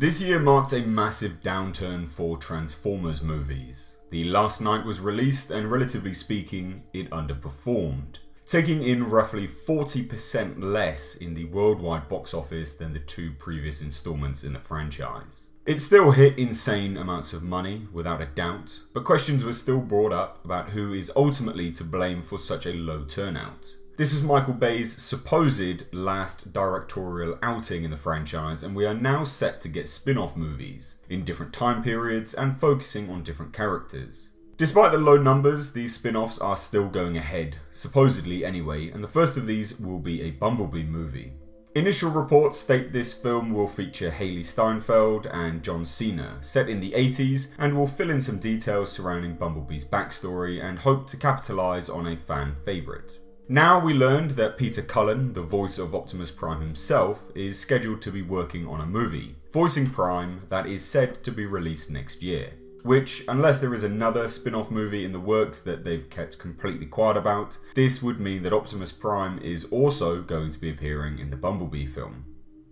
This year marked a massive downturn for Transformers movies. The Last Knight was released and relatively speaking, it underperformed, taking in roughly 40% less in the worldwide box office than the two previous installments in the franchise. It still hit insane amounts of money, without a doubt, but questions were still brought up about who is ultimately to blame for such a low turnout. This was Michael Bay's supposed last directorial outing in the franchise, and we are now set to get spin-off movies in different time periods and focusing on different characters. Despite the low numbers, these spin-offs are still going ahead, supposedly anyway, and the first of these will be a Bumblebee movie. Initial reports state this film will feature Haley Steinfeld and John Cena, set in the 80s, and will fill in some details surrounding Bumblebee's backstory and hope to capitalise on a fan favourite. Now we learned that Peter Cullen, the voice of Optimus Prime himself, is scheduled to be working on a movie, voicing Prime, that is said to be released next year. Which, unless there is another spin-off movie in the works that they've kept completely quiet about, this would mean that Optimus Prime is also going to be appearing in the Bumblebee film.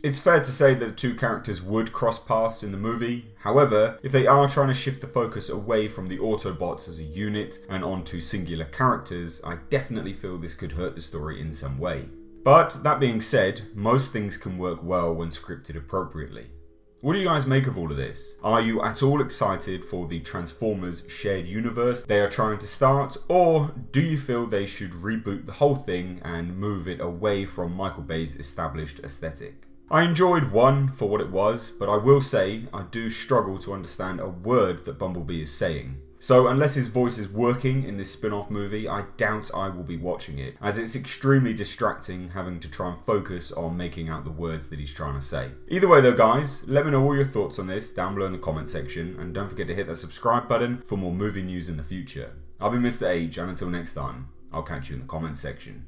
It's fair to say that the two characters would cross paths in the movie. However, if they are trying to shift the focus away from the Autobots as a unit and onto singular characters, I definitely feel this could hurt the story in some way. But that being said, most things can work well when scripted appropriately. What do you guys make of all of this? Are you at all excited for the Transformers shared universe they are trying to start, or do you feel they should reboot the whole thing and move it away from Michael Bay's established aesthetic? I enjoyed 1 for what it was, but I will say I do struggle to understand a word that Bumblebee is saying. So unless his voice is working in this spin-off movie, I doubt I will be watching it, as it's extremely distracting having to try and focus on making out the words that he's trying to say. Either way though guys, let me know all your thoughts on this down below in the comment section, and don't forget to hit that subscribe button for more movie news in the future. I've been Mr. H, and until next time, I'll catch you in the comment section.